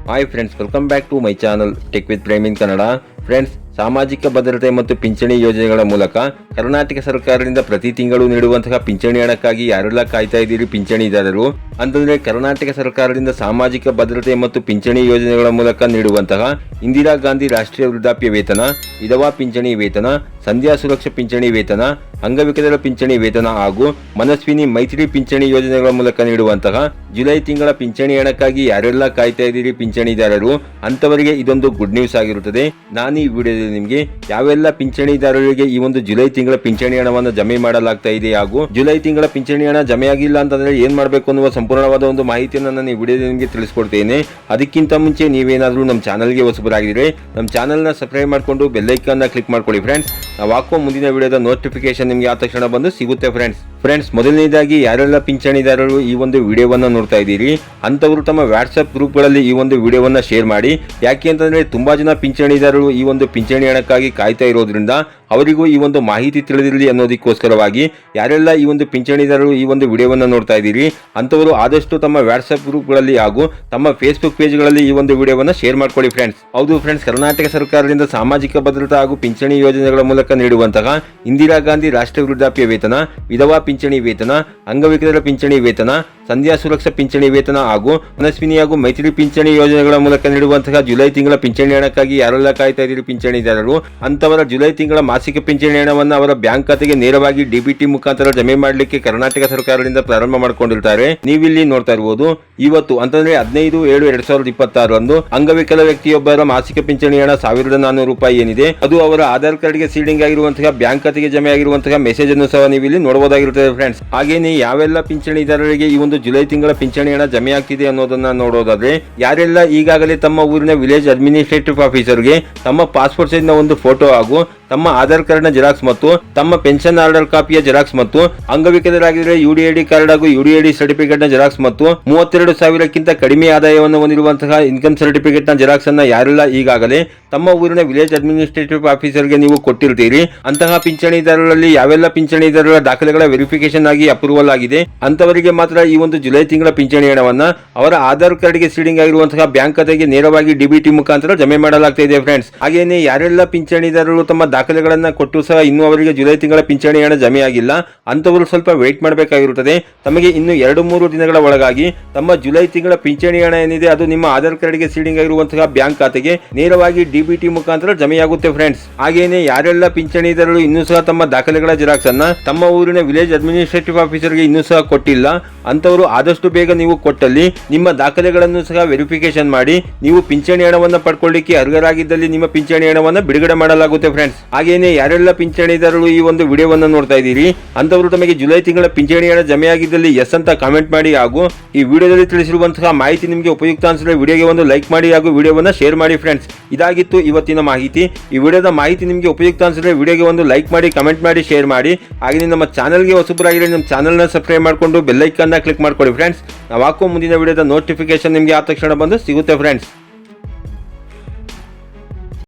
Hi friends, welcome back to my channel tech with Prem in Kannada. Friends, ಸಾಮಾಜಿಕ ಭದ್ರತೆ ಮತ್ತು ಪಿಂಚಣಿ ಯೋಜನೆಗಳ ಮೂಲಕ ಕರ್ನಾಟಕ ಸರ್ಕಾರದಿಂದ ಪ್ರತಿ ತಿಂಗಳು ನೀಡುವಂತಹ ಪಿಂಚಣಿ ಹಣಕ್ಕಾಗಿ ಯಾರೆಲ್ಲ ಕಾಯ್ತಾ ಇದ್ದೀರಿ ಪಿಂಚಣಿದಾರರು ಅಂತಂದ್ರೆ, ಕರ್ನಾಟಕ ಸರ್ಕಾರದಿಂದ ಸಾಮಾಜಿಕ ಭದ್ರತೆ ಮತ್ತು ಪಿಂಚಣಿ ಯೋಜನೆಗಳ ಮೂಲಕ ನೀಡುವಂತಹ ಇಂದಿರಾ ಗಾಂಧಿ ರಾಷ್ಟ್ರೀಯ ವೃದ್ಧಾಪ್ಯ ವೇತನ, ವಿಧವಾ ಪಿಂಚಣಿ ವೇತನ, ಸಂಧ್ಯಾ ಸುರಕ್ಷಾ ಪಿಂಚಣಿ ವೇತನ, ಅಂಗವಿಕಲರ ಪಿಂಚಣಿ ವೇತನ ಹಾಗೂ ಮನಸ್ವಿನಿ ಮೈತ್ರಿ ಪಿಂಚಣಿ ಯೋಜನೆಗಳ ಮೂಲಕ ನೀಡುವಂತಹ ಜುಲೈ ತಿಂಗಳ ಪಿಂಚಣಿ ಹಣಕ್ಕಾಗಿ ಯಾರೆಲ್ಲ ಕಾಯ್ತಾ ಇದ್ದೀರಿ ಪಿಂಚಣಿದಾರರು ಅಂತವರಿಗೆ ಇದೊಂದು ಗುಡ್ ನ್ಯೂಸ್ ಆಗಿರುತ್ತದೆ. ನಾನು ಈ ವಿಡಿಯೋದಲ್ಲಿ ನಿಮಗೆ ಯಾವೆಲ್ಲ ಪಿಂಚಣಿದಾರರಿಗೆ ಈ ಒಂದು ಜುಲೈ ತಿಂಗಳ ಪಿಂಚಣಿ ಹಣವನ್ನು ಜಮೆ ಮಾಡಲಾಗ್ತಾ ಇದೆ ಹಾಗೂ ಜುಲೈ ತಿಂಗಳ ಪಿಂಚಣಿ ಹಣ ಜಮೆ ಆಗಿಲ್ಲ ಅಂತಂದ್ರೆ ಏನ್ ಮಾಡಬೇಕು ಅನ್ನುವ ಸಂಪೂರ್ಣವಾದ ಒಂದು ಮಾಹಿತಿಯನ್ನು ನಾನು ಈ ವಿಡಿಯೋದಲ್ಲಿ ನಿಮಗೆ ತಿಳಿಸ್ಕೊಡ್ತೇನೆ. ಅದಕ್ಕಿಂತ ಮುಂಚೆ ನೀವೇನಾದ್ರೂ ನಮ್ಮ ಚಾನಲ್ಗೆ ಹೊಸಬರಾಗಿದ್ರೆ ನಮ್ಮ ಚಾನಲ್ನ ಸಬ್ಸ್ಕ್ರೈಬ್ ಮಾಡಿಕೊಂಡು ಬೆಲ್ ಐಕಾನ್ ಕ್ಲಿಕ್ ಮಾಡ್ಕೊಳ್ಳಿ ಫ್ರೆಂಡ್ಸ್. ನಾವು ಹಾಕುವ ಮುಂದಿನ ವಿಡಿಯೋದ ನೋಟಿಫಿಕೇಶನ್ ನಿಮಗೆ ಆ ತಕ್ಷಣ ಬಂದು ಸಿಗುತ್ತೆ ಫ್ರೆಂಡ್ಸ್. ಮೊದಲನೇದಾಗಿ ಯಾರೆಲ್ಲ ಪಿಂಚಣಿದಾರರು ಈ ಒಂದು ವಿಡಿಯೋವನ್ನು ನೋಡ್ತಾ ಇದ್ದೀರಿ ಅಂತವರು ತಮ್ಮ ವಾಟ್ಸ್ಆಪ್ ಗ್ರೂಪ್ಗಳಲ್ಲಿ ಈ ಒಂದು ವಿಡಿಯೋವನ್ನು ಶೇರ್ ಮಾಡಿ. ಯಾಕೆ ಅಂತಂದ್ರೆ ತುಂಬಾ ಜನ ಪಿಂಚಣಿದಾರರು ಈ ಒಂದು ಪಿಂಚಣಿ ಹಣಕ್ಕಾಗಿ ಕಾಯ್ತಾ ಇರೋದ್ರಿಂದ ಅವರಿಗೂ ಈ ಒಂದು ಮಾಹಿತಿ ತಿಳಿದಿರಲಿ ಅನ್ನೋದಕ್ಕೋಸ್ಕರವಾಗಿ ಯಾರೆಲ್ಲ ಈ ಒಂದು ಪಿಂಚಣಿದಾರರು ಈ ಒಂದು ವಿಡಿಯೋವನ್ನು ನೋಡ್ತಾ ಇದ್ದೀರಿ ಅಂತವರು ಆದಷ್ಟು ತಮ್ಮ ವಾಟ್ಸ್ಆಪ್ ಗ್ರೂಪ್ಗಳಲ್ಲಿ ಹಾಗೂ ತಮ್ಮ ಫೇಸ್ಬುಕ್ ಪೇಜ್ಗಳಲ್ಲಿ ಈ ಒಂದು ವಿಡಿಯೋವನ್ನು ಶೇರ್ ಮಾಡ್ಕೊಳ್ಳಿ ಫ್ರೆಂಡ್ಸ್. ಹೌದು ಫ್ರೆಂಡ್ಸ್, ಕರ್ನಾಟಕ ಸರ್ಕಾರದಿಂದ ಸಾಮಾಜಿಕ ಭದ್ರತಾ ಹಾಗೂ ಪಿಂಚಣಿ ಯೋಜನೆಗಳ ಮೂಲಕ ನೀಡುವಂತಹ ಇಂದಿರಾ ಗಾಂಧಿ ರಾಷ್ಟ್ರೀಯ ವೃದ್ಧಾಪ್ಯ ವೇತನ, ವಿಧವಾ ಪಿಂಚಣಿ ವೇತನ, ಅಂಗವಿಕಲರ ಪಿಂಚಣಿ ವೇತನ, ಸಂಧ್ಯಾ ಸುರಕ್ಷಾ ಪಿಂಚಣಿ ವೇತನ ಹಾಗೂ ಮನಸ್ವಿನಿ ಹಾಗೂ ಮೈತ್ರಿ ಪಿಂಚಣಿ ಯೋಜನೆಗಳ ಮೂಲಕ ನೀಡುವಂತಹ ಜುಲೈ ತಿಂಗಳ ಪಿಂಚಣಿ ಹಣಕ್ಕಾಗಿ ಯಾರೆಲ್ಲ ಕಾಯ್ತಾ ಇದ್ದೀರಿ ಪಿಂಚಣಿದಾರರು ಅಂತವರ ಜುಲೈ ತಿಂಗಳ ಮಾಸಿಕ ಪಿಂಚಣಿ ಹಣವನ್ನು ಅವರ ಬ್ಯಾಂಕ್ ಖಾತೆಗೆ ನೇರವಾಗಿ ಡಿಬಿಟಿ ಮುಖಾಂತರ ಜಮೆ ಮಾಡಲಿಕ್ಕೆ ಕರ್ನಾಟಕ ಸರ್ಕಾರದಿಂದ ಪ್ರಾರಂಭ ಮಾಡಿಕೊಂಡಿರ್ತಾರೆ. ನೀವಿಲ್ಲಿ ನೋಡ್ತಾ ಇರಬಹುದು, ಇವತ್ತು ಅಂತಂದ್ರೆ 15/7/2026 ಅಂಗವಿಕಲ ವ್ಯಕ್ತಿಯೊಬ್ಬರ ಮಾಸಿಕ ಪಿಂಚಣಿ ಹಣ 1400 ರೂಪಾಯಿ ಏನಿದೆ ಅದು ಅವರ ಆಧಾರ್ ಕಾರ್ಡ್ಗೆ ಸೀಡಿಂಗ್ ಆಗಿರುವಂತಹ ಬ್ಯಾಂಕ್ ಖಾತೆಗೆ ಜಮೆ ಆಗಿರುವಂತಹ ಮೆಸೇಜ್ ಅನ್ನು ಸಹ ನೀವು ಇಲ್ಲಿ ನೋಡಬಹುದಾಗಿರುತ್ತದೆ ಫ್ರೆಂಡ್ಸ್. ಹಾಗೇನೆ ಯಾವೆಲ್ಲ ಪಿಂಚಣಿದಾರರಿಗೆ ಈ ಒಂದು ಜುಲೈ ತಿಂಗಳ ಪಿಂಚಣಿ ಹಣ ಜಮೆ ಆಗ್ತಿದೆ ಅನ್ನೋದನ್ನ ನೋಡೋದಾದ್ರೆ, ಯಾರೆಲ್ಲ ಈಗಾಗಲೇ ತಮ್ಮ ಊರಿನ ವಿಲೇಜ್ ಅಡ್ಮಿನಿಸ್ಟ್ರೇಟಿವ್ ಆಫೀಸರ್ಗೆ ತಮ್ಮ ಪಾಸ್ಪೋರ್ಟ್ ಸೈಜ್ ನ ಒಂದು ಫೋಟೋ ಹಾಗೂ ತಮ್ಮ ಆಧಾರ್ ಕಾರ್ಡ್ ನ ಜೆರಾಕ್ಸ್ ಮತ್ತು ತಮ್ಮ ಪೆನ್ಷನ್ ಆರ್ಡರ್ ಕಾಪಿಯ ಜೆರಾಕ್ಸ್ ಮತ್ತು ಅಂಗವಿಕಲರಾಗಿದ್ದರೆ ಯುಡಿಐಡಿ ಕಾರ್ಡ್ ಹಾಗೂ ಯುಡಿಐಡಿ ಸರ್ಟಿಫಿಕೇಟ್ ನ ಜೆರಾಕ್ಸ್ ಮತ್ತು 32,000ಕ್ಕಿಂತ ಕಡಿಮೆ ಆದಾಯವನ್ನು ಹೊಂದಿರುವಂತಹ ಇನ್ಕಮ್ ಸರ್ಟಿಫಿಕೇಟ್ ನ ಜೆರಾಕ್ಸ್ ಅನ್ನ ಯಾರೆಲ್ಲ ಈಗಾಗಲೇ ತಮ್ಮ ಊರಿನ ವಿಲೇಜ್ ಅಡ್ಮಿನಿಸ್ಟ್ರೇಟಿವ್ ಆಫೀಸರ್ಗೆ ನೀವು ಕೊಟ್ಟಿರ್ತೀರಿ ಅಂತಹ ಪಿಂಚಣಿದಾರರಲ್ಲಿ ಯಾವೆಲ್ಲ ಪಿಂಚಣಿದಾರರ ದಾಖಲೆಗಳ ವೆರಿಫಿಕೇಶನ್ ಆಗಿ ಅಪ್ರೂವಲ್ ಆಗಿದೆ ಅಂತವರಿಗೆ ಮಾತ್ರ ಈ ಒಂದು ಜುಲೈ ತಿಂಗಳ ಪಿಂಚಣಿ ಹಣವನ್ನ ಅವರ ಆಧಾರ್ ಕಾರ್ಡ್ಗೆ ಸೀಡಿಂಗ್ ಆಗಿರುವಂತಹ ಬ್ಯಾಂಕ್ ಖಾತೆಗೆ ನೇರವಾಗಿ ಡಿಬಿಟಿ ಮುಖಾಂತರ ಜಮೆ ಮಾಡಲಾಗ್ತಾ ಇದೆ ಫ್ರೆಂಡ್ಸ್. ಹಾಗೇನೆ ಯಾರೆಲ್ಲ ಪಿಂಚಣಿದಾರರು ತಮ್ಮ ದಾಖಲೆಗಳನ್ನ ಕೊಟ್ಟು ಸಹ ಇನ್ನೂ ಅವರಿಗೆ ಜುಲೈ ತಿಂಗಳ ಪಿಂಚಣಿ ಹಣ ಜಮೆ ಆಗಿಲ್ಲ ಅಂತವರು ಸ್ವಲ್ಪ ವೇಟ್ ಮಾಡಬೇಕಾಗಿರುತ್ತದೆ. ತಮಗೆ ಇನ್ನು 2-3 ದಿನಗಳ ಒಳಗಾಗಿ ತಮ್ಮ ಜುಲೈ ತಿಂಗಳ ಪಿಂಚಣಿ ಹಣ ಏನಿದೆ ಅದು ನಿಮ್ಮ ಆಧಾರ್ ಕಾರ್ಡ್ಗೆ ಸೀಡಿಂಗ್ ಆಗಿರುವಂತಹ ಬ್ಯಾಂಕ್ ಖಾತೆಗೆ ನೇರವಾಗಿ ಡಿಬಿಟಿ ಮುಖಾಂತರ ಜಮೆಯಾಗುತ್ತೆ ಫ್ರೆಂಡ್ಸ್. ಹಾಗೇನೆ ಯಾರೆಲ್ಲ ಪಿಂಚಣಿದಾರರು ಇನ್ನೂ ಸಹ ತಮ್ಮ ದಾಖಲೆಗಳ ಜೆರಾಕ್ಸ್ ಅನ್ನ ತಮ್ಮ ಊರಿನ ವಿಲೇಜ್ ಅಡ್ಮಿನಿಸ್ಟ್ರೇಟಿವ್ ಆಫೀಸರ್ಗೆ ಇನ್ನೂ ಸಹ ಕೊಟ್ಟಿಲ್ಲ ಅಂತವರು ಆದಷ್ಟು ಬೇಗ ನೀವು ಕೊಟ್ಟಲ್ಲಿ ನಿಮ್ಮ ದಾಖಲೆಗಳನ್ನು ಸಹ ವೆರಿಫಿಕೇಶನ್ ಮಾಡಿ ನೀವು ಪಿಂಚಣಿ ಹಣವನ್ನು ಪಡ್ಕೊಳ್ಳಿಕ್ಕೆ ಅರ್ಹರಾಗಿದ್ದಲ್ಲಿ ನಿಮ್ಮ ಪಿಂಚಣಿ ಹಣವನ್ನು ಬಿಡುಗಡೆ ಮಾಡಲಾಗುತ್ತೆ ಫ್ರೆಂಡ್ಸ್. ಹಾಗೇನೆ ಯಾರೆಲ್ಲ ಪಿಂಚಣಿದಾರರು ಈ ಒಂದು ವಿಡಿಯೋವನ್ನು ನೋಡ್ತಾ ಇದ್ದೀರಿ ಅಂತವರು ತಮಗೆ ಜುಲೈ ತಿಂಗಳ ಪಿಂಚಣಿ ಹಣ ಜಮೆ ಆಗಿದ್ದಲ್ಲಿ ಎಸ್ ಅಂತ ಕಾಮೆಂಟ್ ಮಾಡಿ ಹಾಗೂ ಈ ವಿಡಿಯೋದಲ್ಲಿ ತಿಳಿಸಿರುವಂತಹ ಮಾಹಿತಿ ನಿಮಗೆ ಉಪಯುಕ್ತ ಅನಿಸಿದ್ರೆ ವಿಡಿಯೋಗೆ ಒಂದು ಲೈಕ್ ಮಾಡಿ ಹಾಗೂ ವಿಡಿಯೋವನ್ನು ಶೇರ್ ಮಾಡಿ ಫ್ರೆಂಡ್ಸ್. ಇದಾಗಿತ್ತು ಇವತ್ತಿನ ಮಾಹಿತಿ. ಈ ವಿಡಿಯೋದ ಮಾಹಿತಿ ನಿಮಗೆ ಉಪಯುಕ್ತ ಅನಿಸಿದ್ರೆ ವಿಡಿಯೋಗೆ ಒಂದು ಲೈಕ್ ಮಾಡಿ, ಕಮೆಂಟ್ ಮಾಡಿ, ಶೇರ್ ಮಾಡಿ. ಹಾಗೆ ನಮ್ಮ ಚಾನಲ್ಗೆ ಹೊಸಬರಾಗಿದ್ರೆ ನಮ್ಮ ಚಾನಲ್ನ ಸಬ್ಸ್ಕ್ರೈಬ್ ಮಾಡಿಕೊಂಡು ಬೆಲ್ ಐಕಾನ್ ಕ್ಲಿಕ್ ಮಾಡ್ಕೊಳ್ಳಿ ಫ್ರೆಂಡ್ಸ್. ನಾವು ಹಾಕುವ ಮುಂದಿನ ವಿಡಿಯೋದ ನೋಟಿಫಿಕೇಶನ್ ನಿಮಗೆ ಆ ತಕ್ಷಣ ಬಂದು ಸಿಗುತ್ತೆ ಫ್ರೆಂಡ್ಸ್.